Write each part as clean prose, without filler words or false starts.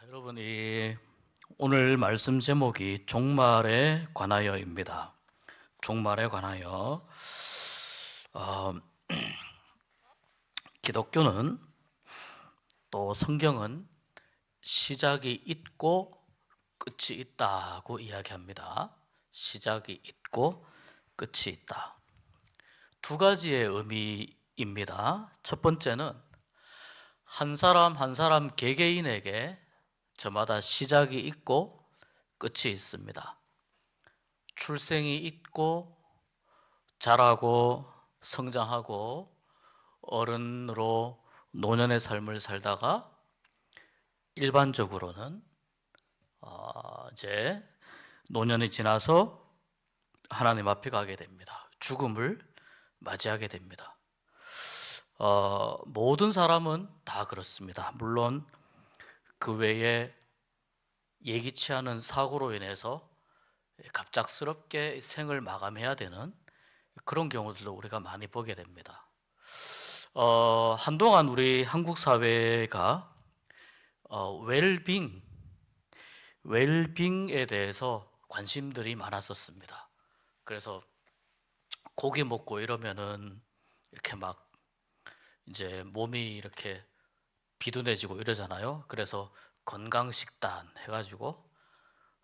여러분, 오늘 말씀 제목이 종말에 관하여입니다. 종말에 관하여. 어, 기독교는 또 성경은 시작이 있고 끝이 있다고 이야기합니다. 시작이 있고 끝이 있다. 두 가지의 의미입니다. 첫 번째는 한 사람 한 사람 개개인에게 저마다 시작이 있고 끝이 있습니다. 출생이 있고 자라고 성장하고 어른으로 노년의 삶을 살다가 일반적으로는 이제 노년이 지나서 하나님 앞에 가게 됩니다. 죽음을 맞이하게 됩니다. 모든 사람은 다 그렇습니다. 물론 그 외에 예기치 않은 사고로 인해서 갑작스럽게 생을 마감해야 되는 그런 경우들도 우리가 많이 보게 됩니다. 한동안 우리 한국 사회가 웰빙에 대해서 관심들이 많았었습니다. 그래서 고기 먹고 이러면은 이렇게 막 이제 몸이 이렇게 비둔해지고 이러잖아요. 그래서 건강식단 해가지고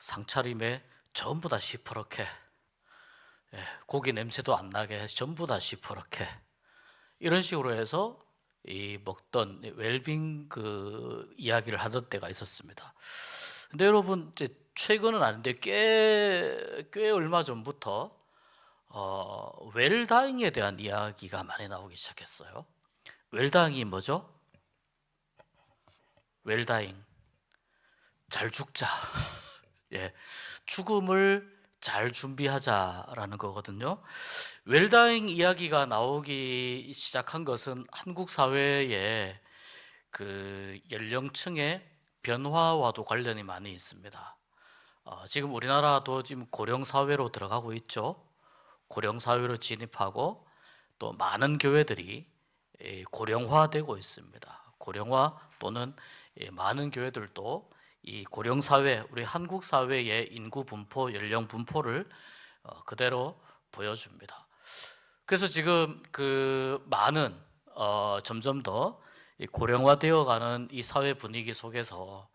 상차림에 전부 다 시퍼렇게, 고기 냄새도 안 나게 전부 다 시퍼렇게 이런 식으로 해서 이 먹던 웰빙 그 이야기를 하던 때가 있었습니다. 근데 여러분, 이제 최근은 아닌데 꽤 얼마 전부터 웰다잉에 대한 이야기가 많이 나오기 시작했어요. 웰다잉이 뭐죠? 웰다잉, 잘 죽자. 예, 죽음을 잘 준비하자라는 거거든요. 웰다잉 이야기가 나오기 시작한 것은 한국 사회의 그 연령층의 변화와도 관련이 많이 있습니다. 지금 우리나라도 지금 고령 사회로 들어가고 있죠. 고령 사회로 진입하고 또 많은 교회들이 고령화되고 있습니다. 고령화 또는 많은 교회들도 이 고령 사회, 우리 한국 사회의 인구 분포, 연령 분포를 그대로 보여줍니다. 그래서 지금 그 많은 점점 더 고령화되어가는 이 사회 분위기 속에서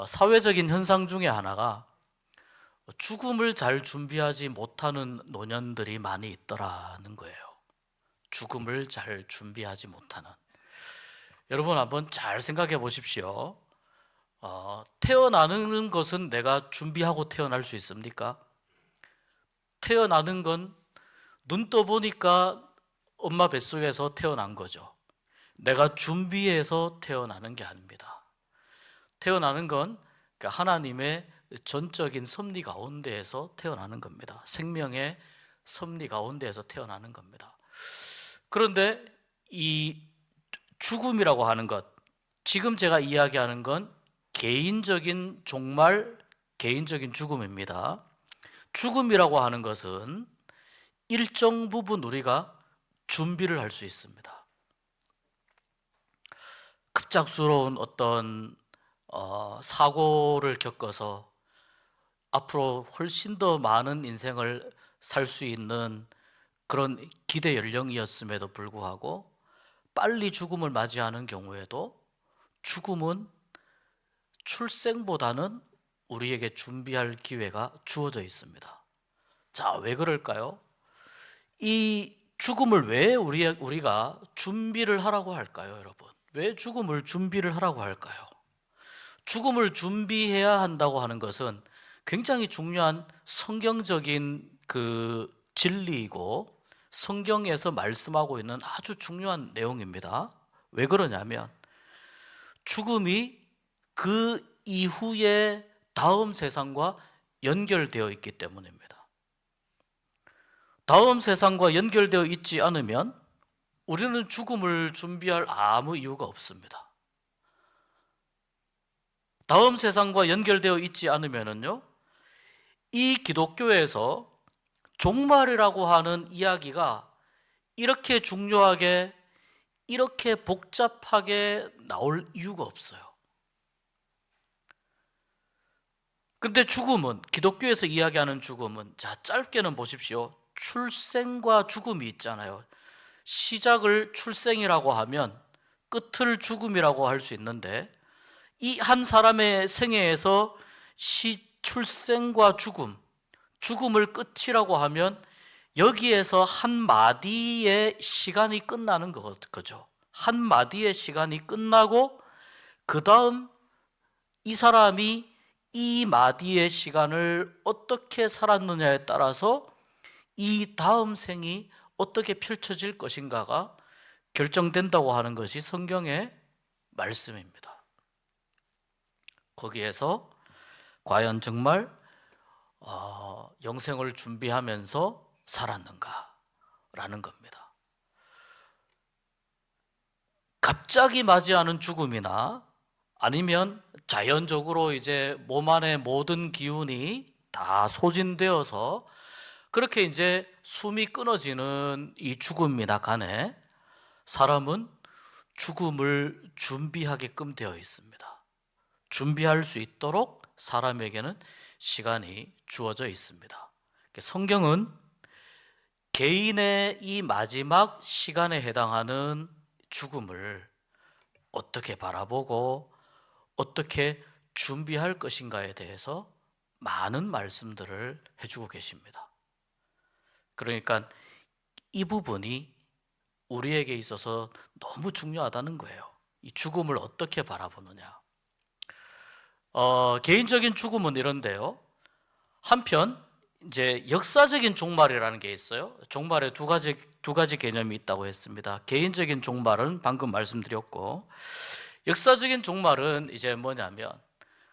사회적인 현상 중에 하나가 죽음을 잘 준비하지 못하는 노년들이 많이 있더라는 거예요. 죽음을 잘 준비하지 못하는. 여러분 한번 잘 생각해 보십시오. 태어나는 것은 내가 준비하고 태어날 수 있습니까? 태어나는 건 눈 떠보니까 엄마 뱃속에서 태어난 거죠. 내가 준비해서 태어나는 게 아닙니다. 태어나는 건 하나님의 전적인 섭리 가운데에서 태어나는 겁니다. 생명의 섭리 가운데에서 태어나는 겁니다. 그런데 이 죽음이라고 하는 것, 지금 제가 이야기하는 건 개인적인 종말, 개인적인 죽음입니다. 죽음이라고 하는 것은 일정 부분 우리가 준비를 할 수 있습니다. 급작스러운 어떤 사고를 겪어서 앞으로 훨씬 더 많은 인생을 살 수 있는 그런 기대 연령이었음에도 불구하고 빨리 죽음을 맞이하는 경우에도 죽음은 출생보다는 우리에게 준비할 기회가 주어져 있습니다. 자, 왜 그럴까요? 이 죽음을 왜 우리가 준비를 하라고 할까요, 여러분? 왜 죽음을 준비를 하라고 할까요? 죽음을 준비해야 한다고 하는 것은 굉장히 중요한 성경적인 그 진리이고 성경에서 말씀하고 있는 아주 중요한 내용입니다. 왜 그러냐면 죽음이 그 이후의 다음 세상과 연결되어 있기 때문입니다. 다음 세상과 연결되어 있지 않으면 우리는 죽음을 준비할 아무 이유가 없습니다. 다음 세상과 연결되어 있지 않으면요, 이 기독교에서 종말이라고 하는 이야기가 이렇게 중요하게, 이렇게 복잡하게 나올 이유가 없어요. 근데 죽음은, 기독교에서 이야기하는 죽음은, 자, 짧게는 보십시오. 출생과 죽음이 있잖아요. 시작을 출생이라고 하면 끝을 죽음이라고 할 수 있는데, 이 한 사람의 생애에서 출생과 죽음을 끝이라고 하면 여기에서 한 마디의 시간이 끝나는 거죠. 한 마디의 시간이 끝나고 그 다음 이 사람이 이 마디의 시간을 어떻게 살았느냐에 따라서 이 다음 생이 어떻게 펼쳐질 것인가가 결정된다고 하는 것이 성경의 말씀입니다. 거기에서 과연 정말 영생을 준비하면서 살았는가라는 겁니다. 갑자기 맞이하는 죽음이나 아니면 자연적으로 이제 몸 안의 모든 기운이 다 소진되어서 그렇게 이제 숨이 끊어지는 이 죽음이나 간에 사람은 죽음을 준비하게끔 되어 있습니다. 준비할 수 있도록 사람에게는 시간이 주어져 있습니다. 성경은 개인의 이 마지막 시간에 해당하는 죽음을 어떻게 바라보고 어떻게 준비할 것인가에 대해서 많은 말씀들을 해주고 계십니다. 그러니까 이 부분이 우리에게 있어서 너무 중요하다는 거예요. 이 죽음을 어떻게 바라보느냐. 개인적인 죽음은 이런데요. 한편 이제 역사적인 종말이라는 게 있어요. 종말에 두 가지 개념이 있다고 했습니다. 개인적인 종말은 방금 말씀드렸고, 역사적인 종말은 이제 뭐냐면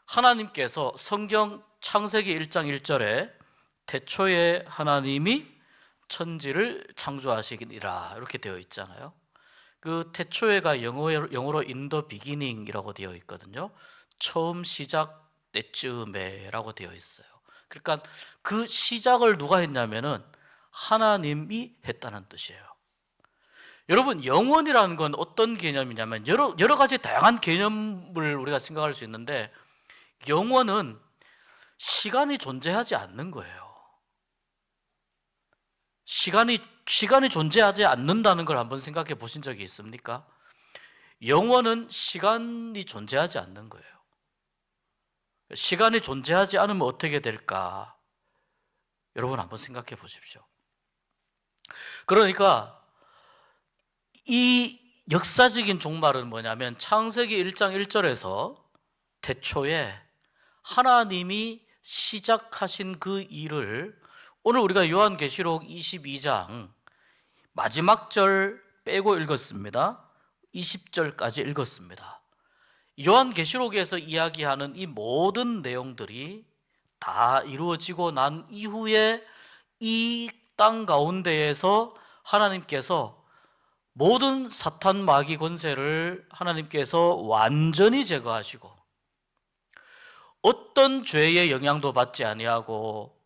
하나님께서 성경 창세기 1장 1절에 태초에 하나님이 천지를 창조하시니라 이렇게 되어 있잖아요. 그 태초에가 영어로 in the beginning이라고 되어 있거든요. 처음 시작 때쯤에라고 되어 있어요. 그러니까 그 시작을 누가 했냐면은 하나님이 했다는 뜻이에요. 여러분, 영원이라는 건 어떤 개념이냐면 여러 가지 다양한 개념을 우리가 생각할 수 있는데, 영원은 시간이 존재하지 않는 거예요. 시간이 존재하지 않는다는 걸 한번 생각해 보신 적이 있습니까? 영원은 시간이 존재하지 않는 거예요. 시간이 존재하지 않으면 어떻게 될까? 여러분 한번 생각해 보십시오. 그러니까 이 역사적인 종말은 뭐냐면 창세기 1장 1절에서 태초에 하나님이 시작하신 그 일을 오늘 우리가 요한계시록 22장 마지막 절 빼고 읽었습니다. 20절까지 읽었습니다. 요한계시록에서 이야기하는 이 모든 내용들이 다 이루어지고 난 이후에 이 땅 가운데에서 하나님께서 모든 사탄 마귀 권세를 하나님께서 완전히 제거하시고 어떤 죄의 영향도 받지 아니하고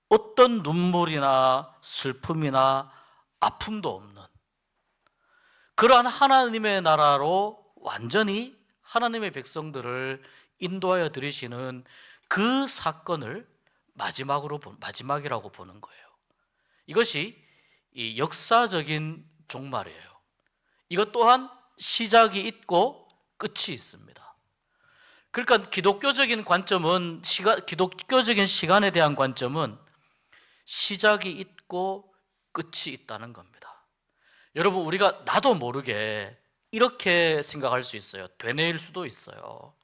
어떤 눈물이나 슬픔이나 아픔도 없는 그러한 하나님의 나라로 완전히 하나님의 백성들을 인도하여 들이시는 그 사건을 마지막이라고 보는 거예요. 이것이 이 역사적인 종말이에요. 이것 또한 시작이 있고 끝이 있습니다. 그러니까 기독교적인 시간에 대한 관점은 시작이 있고 끝이 있다는 겁니다. 여러분, 우리가 나도 모르게 이렇게 생각할 수 있어요. 되뇌일 수도 있어요.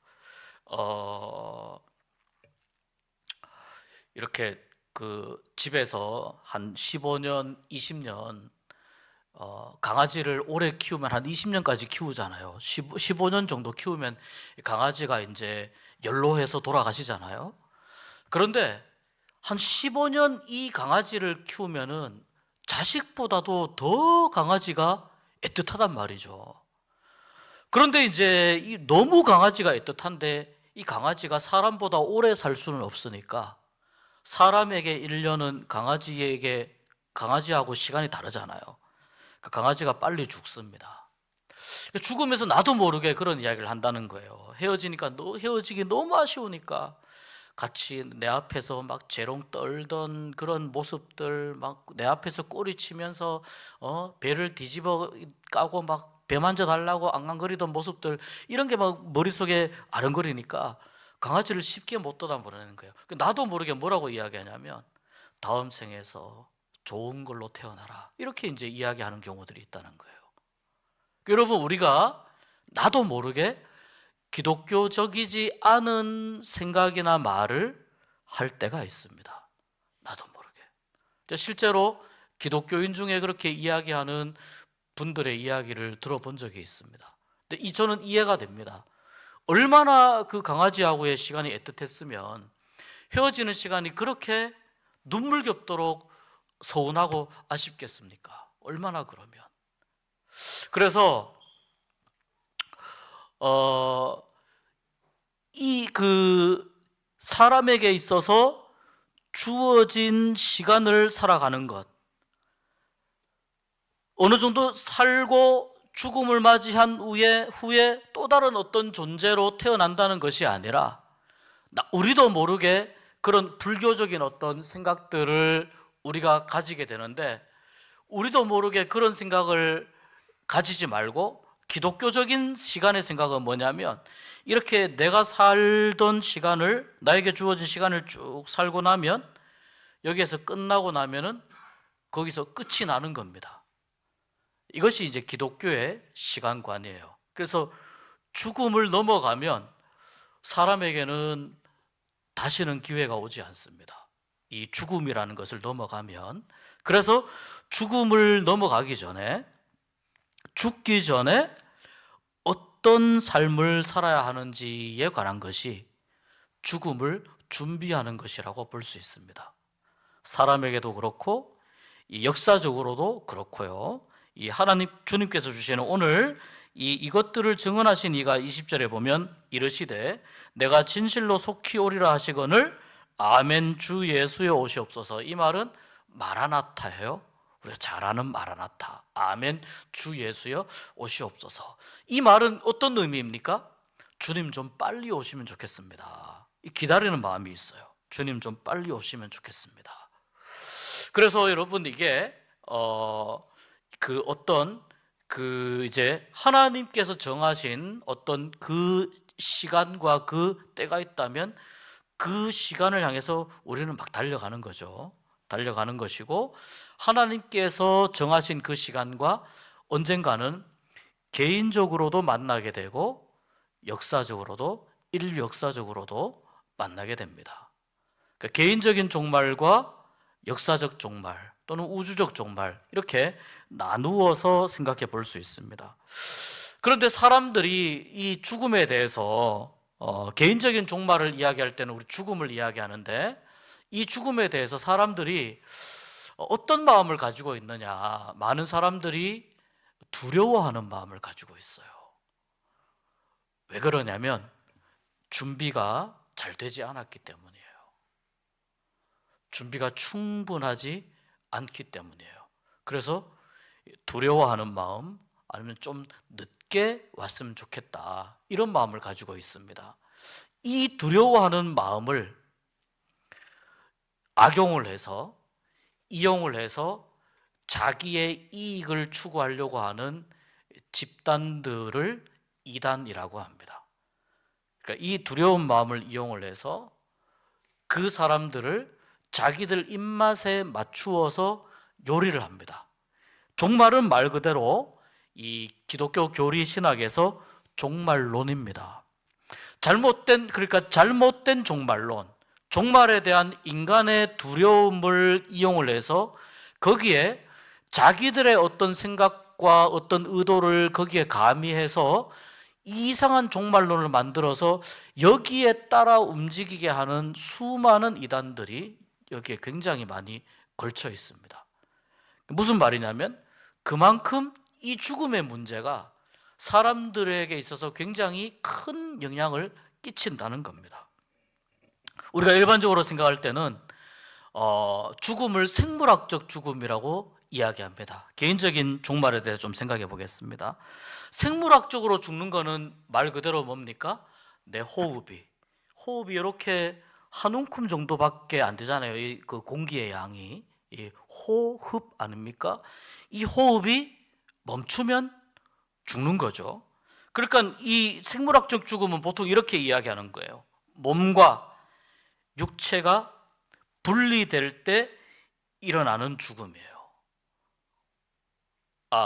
이렇게 그 집에서 한 15년, 20년 강아지를 오래 키우면 한 20년까지 키우잖아요. 15년 정도 키우면 강아지가 이제 연로해서 돌아가시잖아요. 그런데 한 15년 이 강아지를 키우면은 자식보다도 더 강아지가 애틋하단 말이죠. 그런데 이제 너무 강아지가 애틋한데 이 강아지가 사람보다 오래 살 수는 없으니까 사람에게 1년은 강아지하고 시간이 다르잖아요. 그 강아지가 빨리 죽습니다. 죽으면서 나도 모르게 그런 이야기를 한다는 거예요. 헤어지기 너무 아쉬우니까 같이 내 앞에서 막 재롱 떨던 그런 모습들, 막 내 앞에서 꼬리 치면서 배를 뒤집어 까고 막 배 만져 달라고 앙앙거리던 모습들, 이런 게 막 머릿속에 아른거리니까 강아지를 쉽게 못 떠나보내는 거예요. 나도 모르게 뭐라고 이야기하냐면 다음 생에서 좋은 걸로 태어나라, 이렇게 이제 이야기하는 경우들이 있다는 거예요. 여러분, 우리가 나도 모르게 기독교적이지 않은 생각이나 말을 할 때가 있습니다. 나도 모르게. 실제로 기독교인 중에 그렇게 이야기하는 분들의 이야기를 들어본 적이 있습니다. 근데 저는 이해가 됩니다. 얼마나 그 강아지하고의 시간이 애틋했으면 헤어지는 시간이 그렇게 눈물겹도록 서운하고 아쉽겠습니까? 얼마나 그러면. 그래서 사람에게 있어서 주어진 시간을 살아가는 것, 어느 정도 살고 죽음을 맞이한 후에 또 다른 어떤 존재로 태어난다는 것이 아니라 우리도 모르게 그런 불교적인 어떤 생각들을 우리가 가지게 되는데, 우리도 모르게 그런 생각을 가지지 말고 기독교적인 시간의 생각은 뭐냐면, 이렇게 내가 살던 시간을, 나에게 주어진 시간을 쭉 살고 나면, 여기에서 끝나고 나면은 거기서 끝이 나는 겁니다. 이것이 이제 기독교의 시간관이에요. 그래서 죽음을 넘어가면 사람에게는 다시는 기회가 오지 않습니다. 이 죽음이라는 것을 넘어가면. 그래서 죽음을 넘어가기 전에, 죽기 전에 어떤 삶을 살아야 하는지에 관한 것이 죽음을 준비하는 것이라고 볼 수 있습니다. 사람에게도 그렇고 역사적으로도 그렇고요. 이 하나님 주님께서 주시는 오늘 이것들을 증언하신 이가 20절에 보면 이르시되 내가 진실로 속히 오리라 하시거늘 아멘 주 예수여 오시옵소서. 이 말은 마라나타예요. 우리가 잘 아는 마라나타, 아멘 주 예수여 오시옵소서. 이 말은 어떤 의미입니까? 주님 좀 빨리 오시면 좋겠습니다. 기다리는 마음이 있어요. 주님 좀 빨리 오시면 좋겠습니다. 그래서 여러분, 이게 이제 하나님께서 정하신 어떤 그 시간과 그 때가 있다면 그 시간을 향해서 우리는 막 달려가는 거죠. 달려가는 것이고, 하나님께서 정하신 그 시간과 언젠가는 개인적으로도 만나게 되고 역사적으로도, 인류 역사적으로도 만나게 됩니다. 그러니까 개인적인 종말과 역사적 종말 또는 우주적 종말, 이렇게 나누어서 생각해 볼 수 있습니다. 그런데 사람들이 이 죽음에 대해서 개인적인 종말을 이야기할 때는 우리 죽음을 이야기하는데, 이 죽음에 대해서 사람들이 어떤 마음을 가지고 있느냐? 많은 사람들이 두려워하는 마음을 가지고 있어요. 왜 그러냐면 준비가 잘 되지 않았기 때문이에요. 준비가 충분하지 않기 때문이에요. 그래서 두려워하는 마음, 아니면 좀 늦게 왔으면 좋겠다, 이런 마음을 가지고 있습니다. 이 두려워하는 마음을 악용을 해서, 이용을 해서 자기의 이익을 추구하려고 하는 집단들을 이단이라고 합니다. 그러니까 이 두려운 마음을 이용을 해서 그 사람들을 자기들 입맛에 맞추어서 요리를 합니다. 종말은 말 그대로 이 기독교 교리 신학에서 종말론입니다. 잘못된 종말론, 종말에 대한 인간의 두려움을 이용을 해서 거기에 자기들의 어떤 생각과 어떤 의도를 거기에 가미해서 이상한 종말론을 만들어서 여기에 따라 움직이게 하는 수많은 이단들이 여기에 굉장히 많이 걸쳐 있습니다. 무슨 말이냐면 그만큼 이 죽음의 문제가 사람들에게 있어서 굉장히 큰 영향을 끼친다는 겁니다. 우리가 일반적으로 생각할 때는 죽음을 생물학적 죽음이라고 이야기합니다. 개인적인 종말에 대해서 좀 생각해 보겠습니다. 생물학적으로 죽는 거는 말 그대로 뭡니까? 내 호흡이 이렇게 한 움큼 정도밖에 안 되잖아요. 그 공기의 양이. 이 호흡 아닙니까? 이 호흡이 멈추면 죽는 거죠. 그러니까 이 생물학적 죽음은 보통 이렇게 이야기하는 거예요. 몸과 육체가 분리될 때 일어나는 죽음이에요.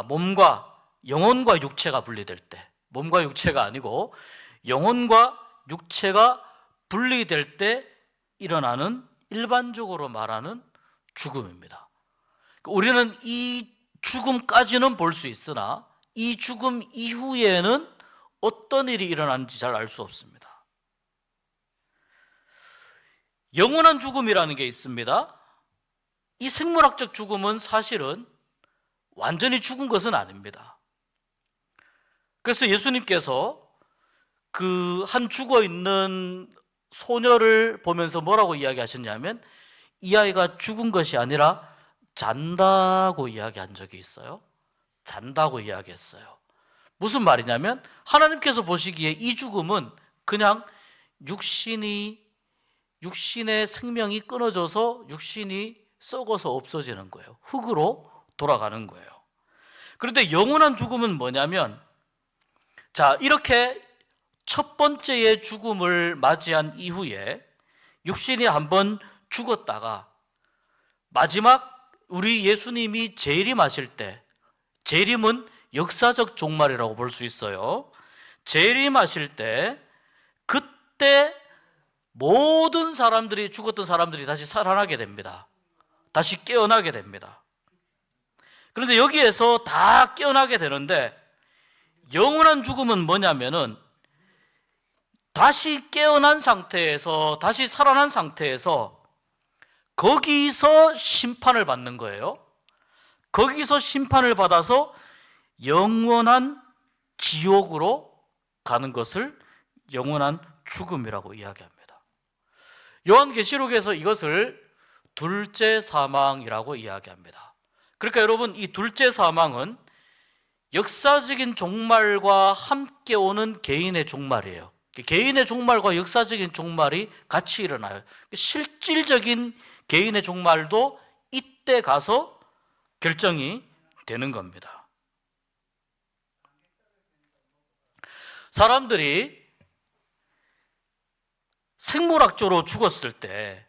몸과 영혼과 육체가 분리될 때, 몸과 육체가 아니고 영혼과 육체가 분리될 때 일어나는 일반적으로 말하는 죽음입니다. 우리는 이 죽음까지는 볼 수 있으나 이 죽음 이후에는 어떤 일이 일어나는지 잘 알 수 없습니다. 영원한 죽음이라는 게 있습니다. 이 생물학적 죽음은 사실은 완전히 죽은 것은 아닙니다. 그래서 예수님께서 그 한 죽어 있는 소녀를 보면서 뭐라고 이야기하셨냐면 이 아이가 죽은 것이 아니라 잔다고 이야기한 적이 있어요. 잔다고 이야기했어요. 무슨 말이냐면 하나님께서 보시기에 이 죽음은 그냥 육신의 생명이 끊어져서 육신이 썩어서 없어지는 거예요. 흙으로 돌아가는 거예요. 그런데 영원한 죽음은 뭐냐면, 자, 이렇게 첫 번째의 죽음을 맞이한 이후에 육신이 한번 죽었다가 마지막 우리 예수님이 재림하실 때, 재림은 역사적 종말이라고 볼 수 있어요. 재림하실 때 그때 모든 사람들이, 죽었던 사람들이 다시 살아나게 됩니다. 다시 깨어나게 됩니다. 그런데 여기에서 다 깨어나게 되는데 영원한 죽음은 뭐냐면은 다시 깨어난 상태에서, 다시 살아난 상태에서 거기서 심판을 받는 거예요. 거기서 심판을 받아서 영원한 지옥으로 가는 것을 영원한 죽음이라고 이야기합니다. 요한계시록에서 이것을 둘째 사망이라고 이야기합니다. 그러니까 여러분, 이 둘째 사망은 역사적인 종말과 함께 오는 개인의 종말이에요. 개인의 종말과 역사적인 종말이 같이 일어나요. 실질적인 개인의 종말도 이때 가서 결정이 되는 겁니다. 사람들이 생물학적으로 죽었을 때,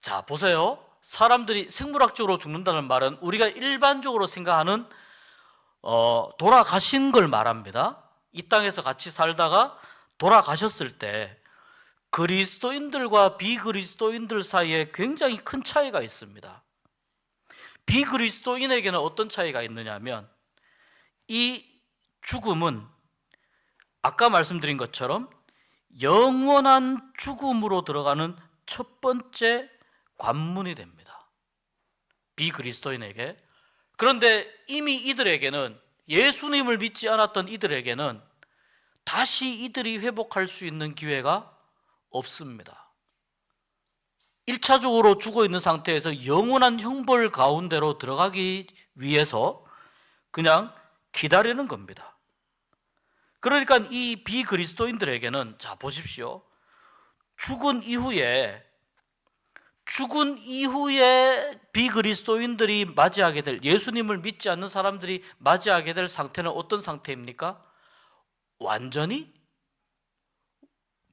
자, 보세요. 사람들이 생물학적으로 죽는다는 말은 우리가 일반적으로 생각하는 돌아가신 걸 말합니다. 이 땅에서 같이 살다가 돌아가셨을 때 그리스도인들과 비그리스도인들 사이에 굉장히 큰 차이가 있습니다. 비그리스도인에게는 어떤 차이가 있느냐면, 이 죽음은 아까 말씀드린 것처럼 영원한 죽음으로 들어가는 첫 번째 관문이 됩니다. 비그리스도인에게. 그런데 이미 이들에게는, 예수님을 믿지 않았던 이들에게는 다시 이들이 회복할 수 있는 기회가 없습니다. 1차적으로 죽어 있는 상태에서 영원한 형벌 가운데로 들어가기 위해서 그냥 기다리는 겁니다. 그러니까 이 비그리스도인들에게는, 자, 보십시오. 죽은 이후에 비그리스도인들이 맞이하게 될, 예수님을 믿지 않는 사람들이 맞이하게 될 상태는 어떤 상태입니까? 완전히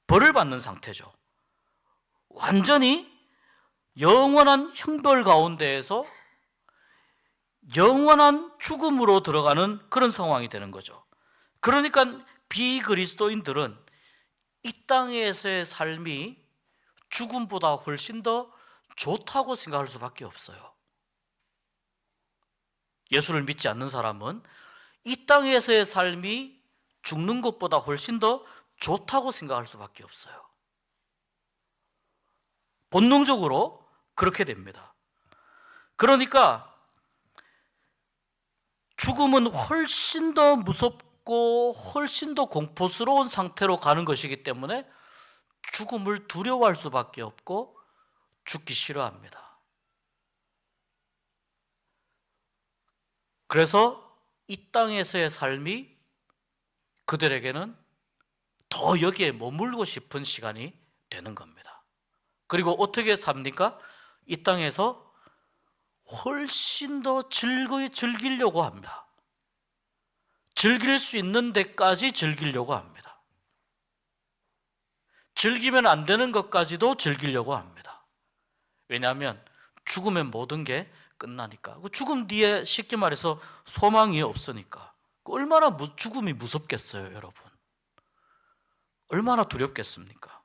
벌을 받는 상태죠. 완전히 영원한 형벌 가운데에서 영원한 죽음으로 들어가는 그런 상황이 되는 거죠. 그러니까 비그리스도인들은 이 땅에서의 삶이 죽음보다 훨씬 더 좋다고 생각할 수밖에 없어요. 예수를 믿지 않는 사람은 이 땅에서의 삶이 죽는 것보다 훨씬 더 좋다고 생각할 수밖에 없어요. 본능적으로 그렇게 됩니다. 그러니까 죽음은 훨씬 더 무섭고 훨씬 더 공포스러운 상태로 가는 것이기 때문에 죽음을 두려워할 수밖에 없고 죽기 싫어합니다. 그래서 이 땅에서의 삶이 그들에게는 더 여기에 머물고 싶은 시간이 되는 겁니다. 그리고 어떻게 삽니까? 이 땅에서 훨씬 더 즐거이 즐기려고 합니다. 즐길 수 있는 데까지 즐기려고 합니다. 즐기면 안 되는 것까지도 즐기려고 합니다. 왜냐하면 죽으면 모든 게 끝나니까. 죽음 뒤에 쉽게 말해서 소망이 없으니까. 얼마나 죽음이 무섭겠어요, 여러분. 얼마나 두렵겠습니까?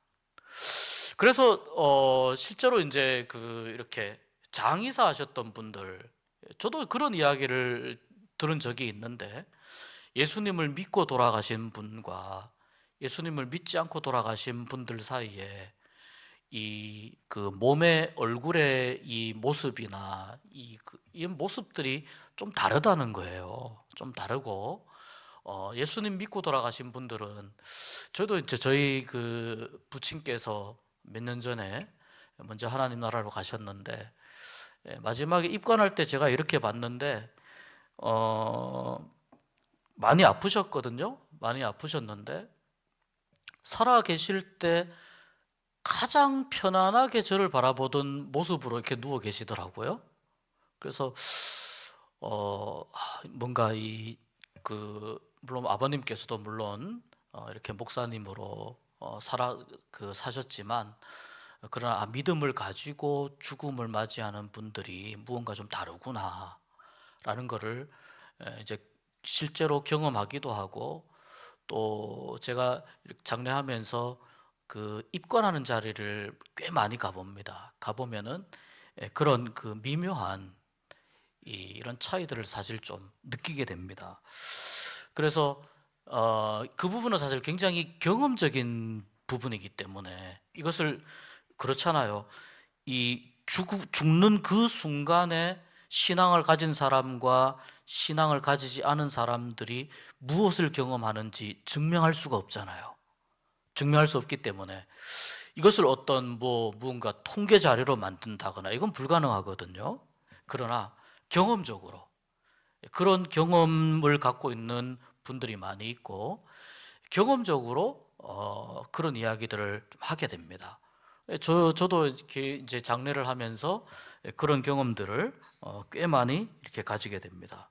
그래서 실제로 이제 이렇게 장의사 하셨던 분들, 저도 그런 이야기를 들은 적이 있는데, 예수님을 믿고 돌아가신 분과 예수님을 믿지 않고 돌아가신 분들 사이에 몸의 얼굴의 이 모습이나 이 모습들이 좀 다르다는 거예요. 좀 다르고, 예수님 믿고 돌아가신 분들은, 저도 이제 저희 부친께서 몇 년 전에 먼저 하나님 나라로 가셨는데, 마지막에 입관할 때 제가 이렇게 봤는데, 많이 아프셨거든요. 많이 아프셨는데, 살아 계실 때 가장 편안하게 저를 바라보던 모습으로 이렇게 누워 계시더라고요. 그래서 뭔가 물론 아버님께서도 물론 이렇게 목사님으로 사셨지만, 그러나 믿음을 가지고 죽음을 맞이하는 분들이 무언가 좀 다르구나라는 거를 이제 실제로 경험하기도 하고, 또 제가 장례하면서 입관하는 자리를 꽤 많이 가봅니다. 가보면은 그런 미묘한 이런 차이들을 사실 좀 느끼게 됩니다. 그래서 그 부분은 사실 굉장히 경험적인 부분이기 때문에, 이것을 그렇잖아요. 죽는 그 순간에 신앙을 가진 사람과 신앙을 가지지 않은 사람들이 무엇을 경험하는지 증명할 수가 없잖아요. 증명할 수 없기 때문에 이것을 무언가 통계 자료로 만든다거나 이건 불가능하거든요. 그러나 경험적으로 그런 경험을 갖고 있는 분들이 많이 있고, 경험적으로 그런 이야기들을 좀 하게 됩니다. 저도 이제 장례를 하면서 그런 경험들을 꽤 많이 이렇게 가지게 됩니다.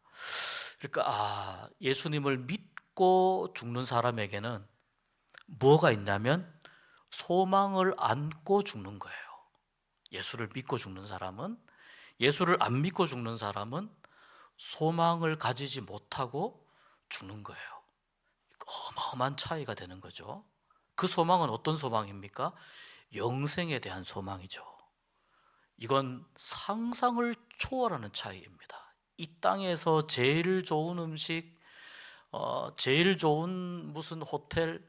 그러니까 예수님을 믿고 죽는 사람에게는 뭐가 있냐면 소망을 안고 죽는 거예요. 예수를 믿고 죽는 사람은, 예수를 안 믿고 죽는 사람은 소망을 가지지 못하고 죽는 거예요. 어마어마한 차이가 되는 거죠. 그 소망은 어떤 소망입니까? 영생에 대한 소망이죠. 이건 상상을 초월하는 차이입니다. 이 땅에서 제일 좋은 음식, 제일 좋은 무슨 호텔,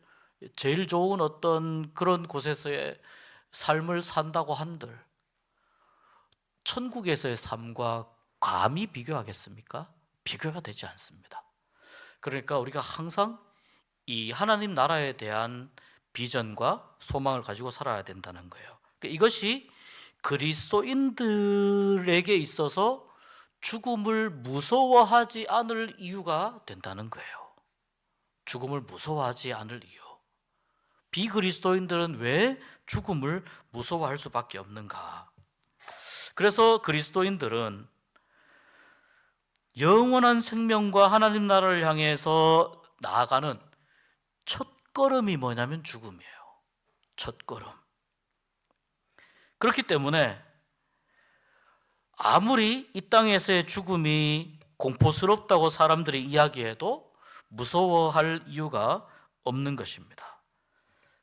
제일 좋은 어떤 그런 곳에서의 삶을 산다고 한들, 천국에서의 삶과 감히 비교하겠습니까? 비교가 되지 않습니다. 그러니까 우리가 항상 이 하나님 나라에 대한 비전과 소망을 가지고 살아야 된다는 거예요. 그러니까 이것이 그리스도인들에게 있어서 죽음을 무서워하지 않을 이유가 된다는 거예요. 죽음을 무서워하지 않을 이유. 비그리스도인들은 왜 죽음을 무서워할 수밖에 없는가? 그래서 그리스도인들은 영원한 생명과 하나님 나라를 향해서 나아가는 첫걸음이 뭐냐면 죽음이에요. 첫걸음. 그렇기 때문에 아무리 이 땅에서의 죽음이 공포스럽다고 사람들이 이야기해도 무서워할 이유가 없는 것입니다.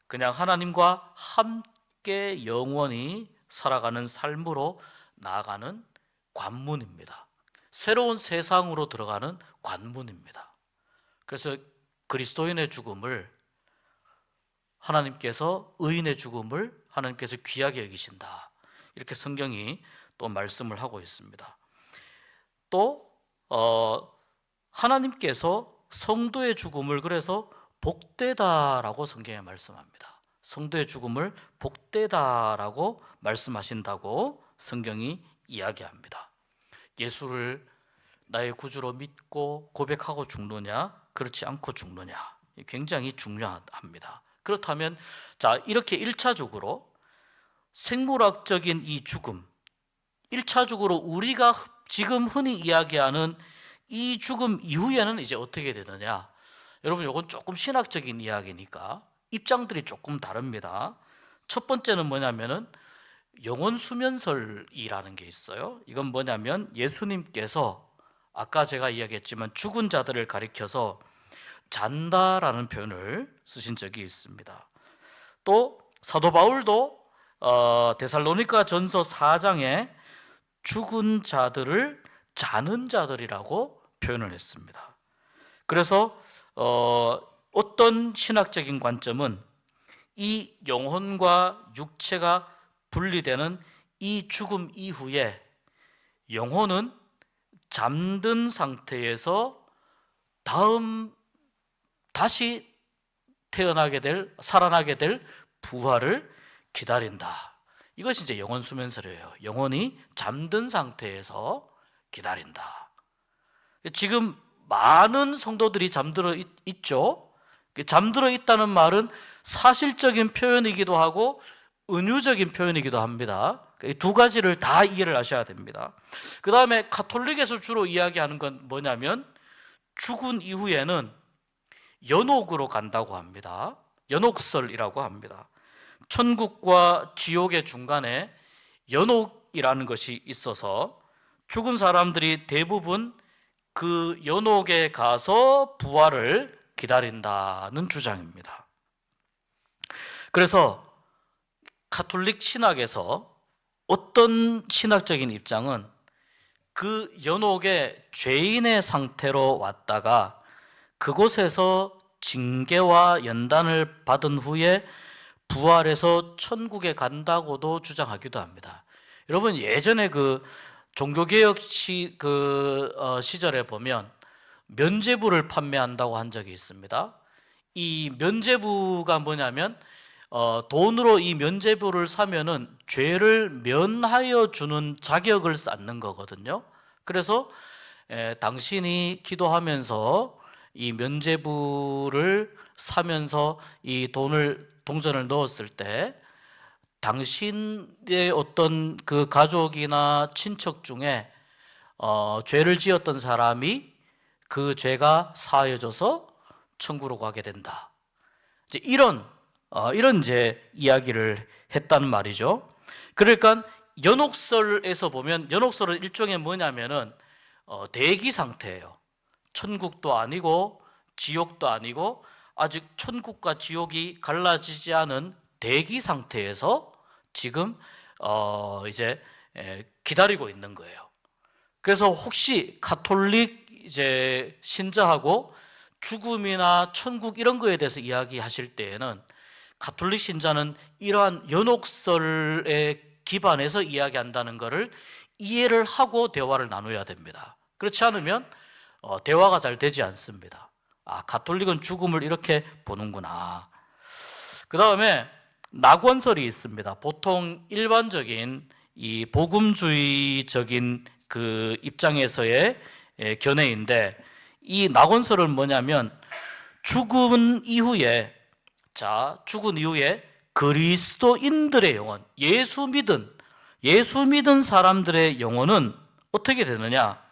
그냥 하나님과 함께 영원히 살아가는 삶으로 나아가는 관문입니다. 새로운 세상으로 들어가는 관문입니다. 그래서 그리스도인의 죽음을 하나님께서, 의인의 죽음을 하나님께서 귀하게 여기신다. 이렇게 성경이 또 말씀을 하고 있습니다. 또 하나님께서 성도의 죽음을 그래서 복되다라고 성경에 말씀합니다. 성도의 죽음을 복되다라고 말씀하신다고 성경이 이야기합니다. 예수를 나의 구주로 믿고 고백하고 죽느냐, 그렇지 않고 죽느냐, 굉장히 중요합니다. 그렇다면 자, 이렇게 1차적으로 생물학적인 이 죽음, 1차적으로 우리가 지금 흔히 이야기하는 이 죽음 이후에는 이제 어떻게 되느냐? 여러분, 이건 조금 신학적인 이야기니까 입장들이 조금 다릅니다. 첫 번째는 뭐냐면은 영혼 수면설이라는 게 있어요. 이건 뭐냐면 예수님께서 아까 제가 이야기했지만 죽은 자들을 가리켜서 잔다라는 표현을 쓰신 적이 있습니다. 또 사도 바울도 데살로니가 전서 4장에 죽은 자들을 자는 자들이라고 표현을 했습니다. 그래서 어떤 신학적인 관점은 이 영혼과 육체가 분리되는 이 죽음 이후에 영혼은 잠든 상태에서 다시 살아나게 될 부활을 기다린다. 이것이 이제 영혼 수면설이에요. 영혼이 잠든 상태에서 기다린다. 지금 많은 성도들이 잠들어 있죠. 잠들어 있다는 말은 사실적인 표현이기도 하고 은유적인 표현이기도 합니다. 이 두 가지를 다 이해를 하셔야 됩니다. 그 다음에 가톨릭에서 주로 이야기하는 건 뭐냐면 죽은 이후에는 연옥으로 간다고 합니다. 연옥설이라고 합니다. 천국과 지옥의 중간에 연옥이라는 것이 있어서 죽은 사람들이 대부분 그 연옥에 가서 부활을 기다린다는 주장입니다. 그래서 가톨릭 신학에서 어떤 신학적인 입장은 그 연옥에 죄인의 상태로 왔다가 그곳에서 징계와 연단을 받은 후에 부활해서 천국에 간다고도 주장하기도 합니다. 여러분, 예전에 그 종교개혁 시절에 보면 면죄부를 판매한다고 한 적이 있습니다. 이 면죄부가 뭐냐면 돈으로 이 면죄부를 사면은 죄를 면하여 주는 자격을 쌓는 거거든요. 그래서 당신이 기도하면서 이 면죄부를 사면서 이 동전을 넣었을 때 당신의 어떤 그 가족이나 친척 중에 죄를 지었던 사람이 그 죄가 사하여져서 천국으로 가게 된다. 이제 이런 이제 이야기를 했단 말이죠. 그러니까 연옥설에서 보면 연옥설은 일종의 뭐냐면은 대기 상태예요. 천국도 아니고 지옥도 아니고 아직 천국과 지옥이 갈라지지 않은 대기 상태에서 지금 이제 기다리고 있는 거예요. 그래서 혹시 가톨릭 이제 신자하고 죽음이나 천국 이런 거에 대해서 이야기하실 때에는 가톨릭 신자는 이러한 연옥설에 기반해서 이야기한다는 것을 이해를 하고 대화를 나눠야 됩니다. 그렇지 않으면 대화가 잘 되지 않습니다. 가톨릭은 죽음을 이렇게 보는구나. 그 다음에 낙원설이 있습니다. 보통 일반적인 이 복음주의적인 그 입장에서의 견해인데, 이 낙원설은 뭐냐면 죽은 이후에 그리스도인들의 영혼, 예수 믿은 사람들의 영혼은 어떻게 되느냐?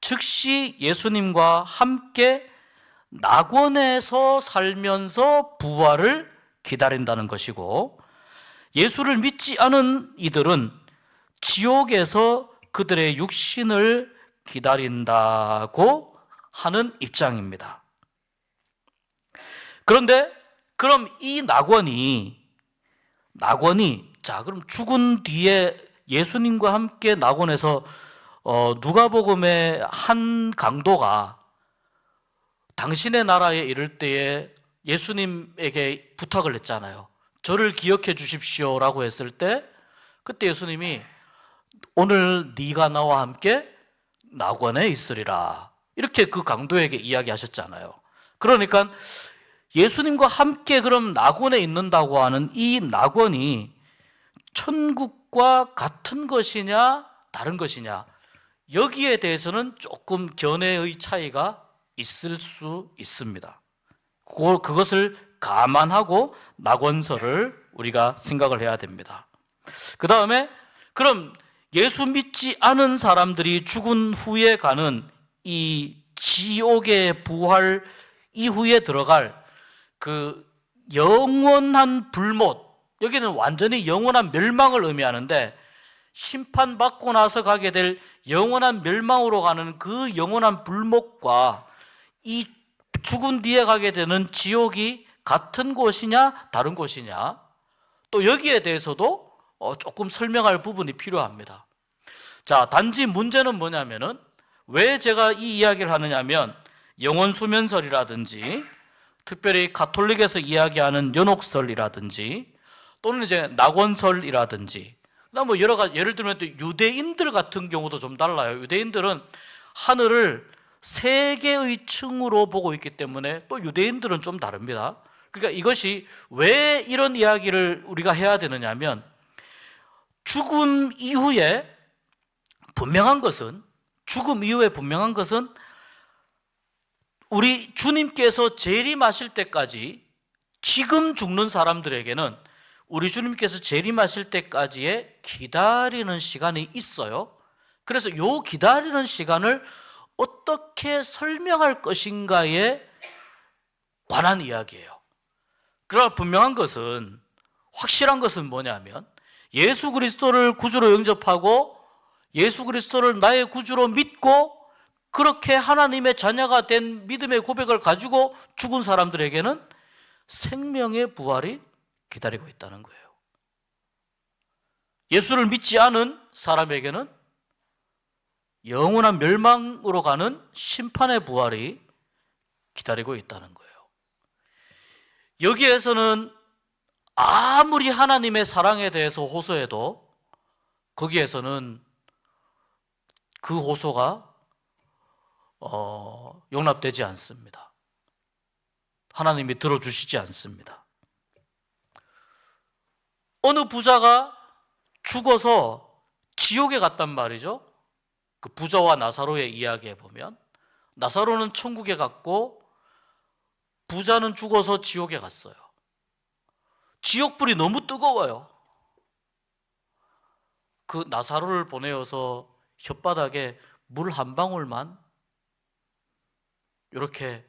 즉시 예수님과 함께 낙원에서 살면서 부활을 기다린다는 것이고, 예수를 믿지 않은 이들은 지옥에서 그들의 육신을 기다린다고 하는 입장입니다. 그런데 그럼 이 낙원이 그럼 죽은 뒤에 예수님과 함께 낙원에서 누가복음의 한 강도가 당신의 나라에 이를 때에 예수님에게 부탁을 했잖아요. 저를 기억해 주십시오라고 했을 때 그때 예수님이 오늘 네가 나와 함께 낙원에 있으리라, 이렇게 그 강도에게 이야기하셨잖아요. 그러니까 예수님과 함께 그럼 낙원에 있는다고 하는 이 낙원이 천국과 같은 것이냐 다른 것이냐, 여기에 대해서는 조금 견해의 차이가 있을 수 있습니다. 그것을 감안하고 낙원설을 우리가 생각을 해야 됩니다. 그 다음에 그럼 예수 믿지 않은 사람들이 죽은 후에 가는 이 지옥의 부활 이후에 들어갈 그 영원한 불못, 여기는 완전히 영원한 멸망을 의미하는데, 심판받고 나서 가게 될 영원한 멸망으로 가는 그 영원한 불못과 이 죽은 뒤에 가게 되는 지옥이 같은 곳이냐 다른 곳이냐, 또 여기에 대해서도 조금 설명할 부분이 필요합니다. 자, 단지 문제는 뭐냐면은, 왜 제가 이 이야기를 하느냐면, 영원수면설이라든지 특별히 가톨릭에서 이야기하는 연옥설이라든지 또는 이제 낙원설이라든지, 그다음 뭐 여러 가지, 예를 들면 또 유대인들 같은 경우도 좀 달라요. 유대인들은 하늘을 세 개의 층으로 보고 있기 때문에 또 유대인들은 좀 다릅니다. 그러니까 이것이 왜 이런 이야기를 우리가 해야 되느냐면, 죽음 이후에 분명한 것은, 우리 주님께서 재림하실 때까지, 지금 죽는 사람들에게는 우리 주님께서 재림하실 때까지의 기다리는 시간이 있어요. 그래서 이 기다리는 시간을 어떻게 설명할 것인가에 관한 이야기예요. 그러나 분명한 것은, 확실한 것은 뭐냐면, 예수 그리스도를 구주로 영접하고 예수 그리스도를 나의 구주로 믿고 그렇게 하나님의 자녀가 된 믿음의 고백을 가지고 죽은 사람들에게는 생명의 부활이 기다리고 있다는 거예요. 예수를 믿지 않은 사람에게는 영원한 멸망으로 가는 심판의 부활이 기다리고 있다는 거예요. 여기에서는 아무리 하나님의 사랑에 대해서 호소해도 거기에서는 그 호소가 용납되지 않습니다. 하나님이 들어주시지 않습니다. 어느 부자가 죽어서 지옥에 갔단 말이죠. 그 부자와 나사로의 이야기에 보면, 나사로는 천국에 갔고 부자는 죽어서 지옥에 갔어요. 지옥불이 너무 뜨거워요. 그 나사로를 보내어서 혓바닥에 물 한 방울만, 이렇게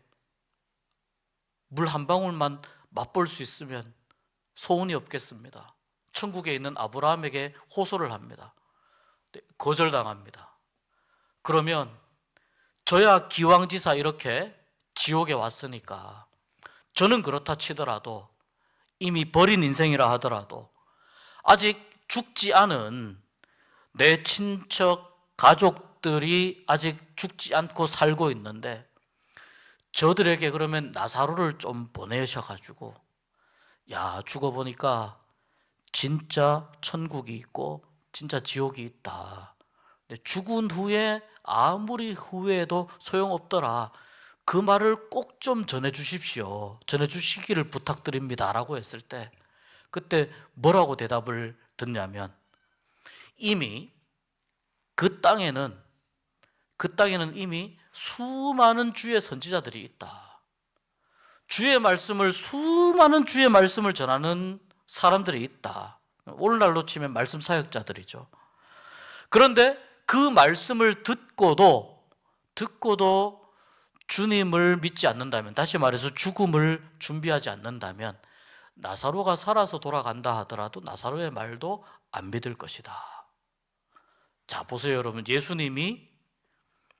물 한 방울만 맛볼 수 있으면 소원이 없겠습니다. 천국에 있는 아브라함에게 호소를 합니다. 거절당합니다. 그러면 저야 기왕지사 이렇게 지옥에 왔으니까, 저는 그렇다 치더라도, 이미 버린 인생이라 하더라도 아직 죽지 않은 내 친척 가족들이 아직 죽지 않고 살고 있는데, 저들에게 그러면 나사로를 좀 보내셔가지고, 야, 죽어보니까 진짜 천국이 있고 진짜 지옥이 있다, 근데 죽은 후에 아무리 후회해도 소용없더라, 그 말을 꼭 좀 전해주십시오, 전해주시기를 부탁드립니다 라고 했을 때, 그때 뭐라고 대답을 듣냐면, 이미 그 땅에는 이미 수많은 주의 선지자들이 있다. 수많은 주의 말씀을 전하는 사람들이 있다. 오늘날로 치면 말씀 사역자들이죠. 그런데 그 말씀을 듣고도 주님을 믿지 않는다면, 다시 말해서 죽음을 준비하지 않는다면, 나사로가 살아서 돌아간다 하더라도 나사로의 말도 안 믿을 것이다. 자, 보세요 여러분. 예수님이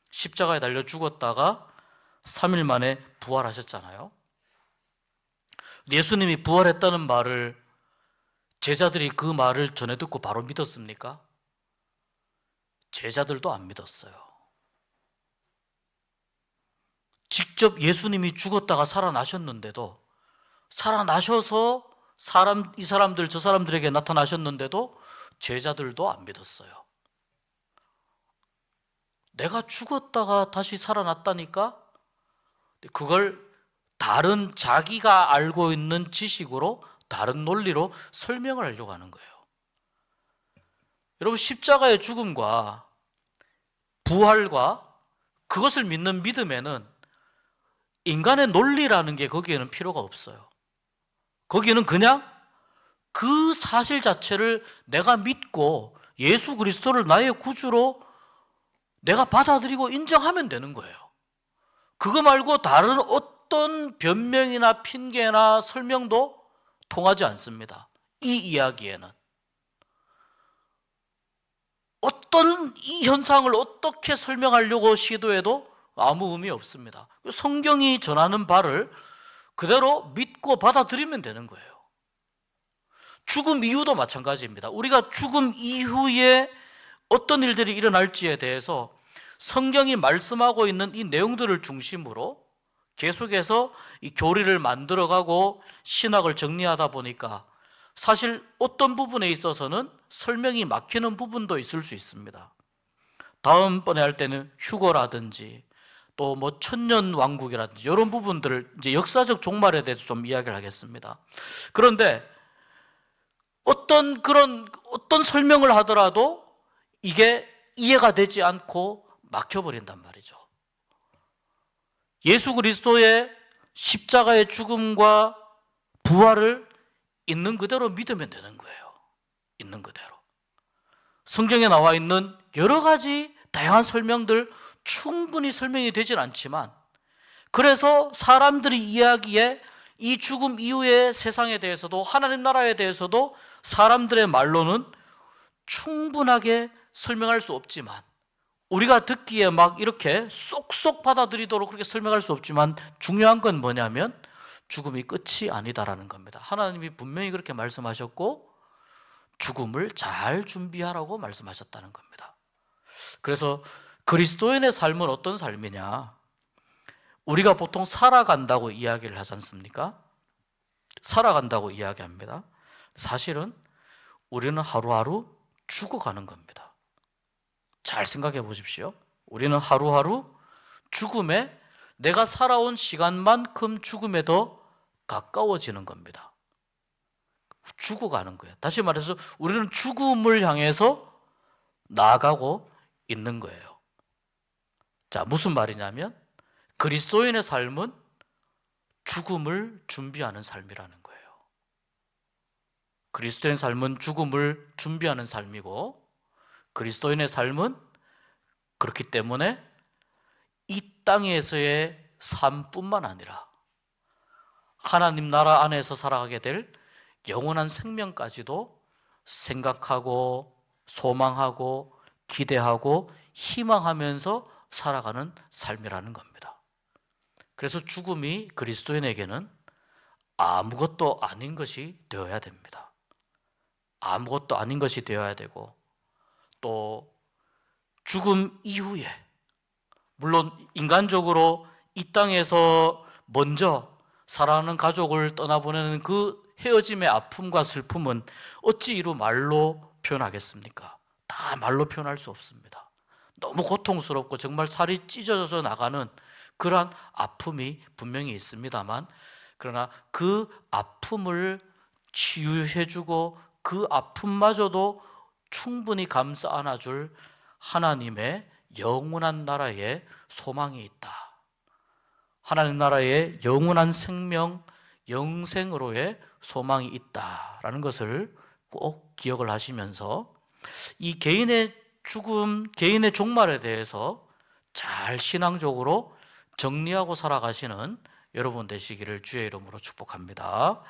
십자가에 달려 죽었다가 3일 만에 부활하셨잖아요. 예수님이 부활했다는 말을, 제자들이 그 말을 전해 듣고 바로 믿었습니까? 제자들도 안 믿었어요. 직접 예수님이 죽었다가 살아나셨는데도, 살아나셔서 이 사람들 저 사람들에게 나타나셨는데도 제자들도 안 믿었어요. 내가 죽었다가 다시 살아났다니까? 그걸 다른, 자기가 알고 있는 지식으로, 다른 논리로 설명을 하려고 하는 거예요. 여러분, 십자가의 죽음과 부활과 그것을 믿는 믿음에는 인간의 논리라는 게 거기에는 필요가 없어요. 거기에는 그냥 그 사실 자체를 내가 믿고 예수 그리스도를 나의 구주로 내가 받아들이고 인정하면 되는 거예요. 그거 말고 다른 어떤 변명이나 핑계나 설명도 통하지 않습니다. 이 이야기에는 어떤 이 현상을 어떻게 설명하려고 시도해도 아무 의미 없습니다. 성경이 전하는 바를 그대로 믿고 받아들이면 되는 거예요. 죽음 이후도 마찬가지입니다. 우리가 죽음 이후에 어떤 일들이 일어날지에 대해서 성경이 말씀하고 있는 이 내용들을 중심으로 계속해서 이 교리를 만들어가고 신학을 정리하다 보니까 사실 어떤 부분에 있어서는 설명이 막히는 부분도 있을 수 있습니다. 다음번에 할 때는 휴거라든지 또 뭐 천년왕국이라든지 이런 부분들을 이제 역사적 종말에 대해서 좀 이야기를 하겠습니다. 그런데 어떤 설명을 하더라도 이게 이해가 되지 않고 막혀버린단 말이죠. 예수 그리스도의 십자가의 죽음과 부활을 있는 그대로 믿으면 되는 거예요. 있는 그대로. 성경에 나와 있는 여러 가지 다양한 설명들 충분히 설명이 되진 않지만, 그래서 사람들이 이야기에 이 죽음 이후의 세상에 대해서도 하나님 나라에 대해서도 사람들의 말로는 충분하게 설명할 수 없지만, 우리가 듣기에 막 이렇게 쏙쏙 받아들이도록 그렇게 설명할 수 없지만, 중요한 건 뭐냐면 죽음이 끝이 아니다라는 겁니다. 하나님이 분명히 그렇게 말씀하셨고 죽음을 잘 준비하라고 말씀하셨다는 겁니다. 그래서 그리스도인의 삶은 어떤 삶이냐? 우리가 보통 살아간다고 이야기를 하지 않습니까? 살아간다고 이야기합니다. 사실은 우리는 하루하루 죽어가는 겁니다. 잘 생각해 보십시오. 우리는 하루하루 죽음에, 내가 살아온 시간만큼 죽음에 더 가까워지는 겁니다. 죽어가는 거예요. 다시 말해서 우리는 죽음을 향해서 나아가고 있는 거예요. 자, 무슨 말이냐면 그리스도인의 삶은 죽음을 준비하는 삶이라는 거예요. 그리스도인 삶은 죽음을 준비하는 삶이고, 그리스도인의 삶은 그렇기 때문에 이 땅에서의 삶뿐만 아니라 하나님 나라 안에서 살아가게 될 영원한 생명까지도 생각하고 소망하고 기대하고 희망하면서 살아가는 삶이라는 겁니다. 그래서 죽음이 그리스도인에게는 아무것도 아닌 것이 되어야 됩니다. 아무것도 아닌 것이 되어야 되고, 또 죽음 이후에 물론 인간적으로 이 땅에서 먼저 사랑하는 가족을 떠나보내는 그 헤어짐의 아픔과 슬픔은 어찌 이루 말로 표현하겠습니까? 다 말로 표현할 수 없습니다. 너무 고통스럽고 정말 살이 찢어져 나가는 그러한 아픔이 분명히 있습니다만, 그러나 그 아픔을 치유해주고 그 아픔마저도 충분히 감싸 안아줄 하나님의 영원한 나라에 소망이 있다. 하나님 나라의 영원한 생명, 영생으로의 소망이 있다라는 것을 꼭 기억을 하시면서 이 개인의 죽음, 개인의 종말에 대해서 잘 신앙적으로 정리하고 살아가시는 여러분 되시기를 주의 이름으로 축복합니다.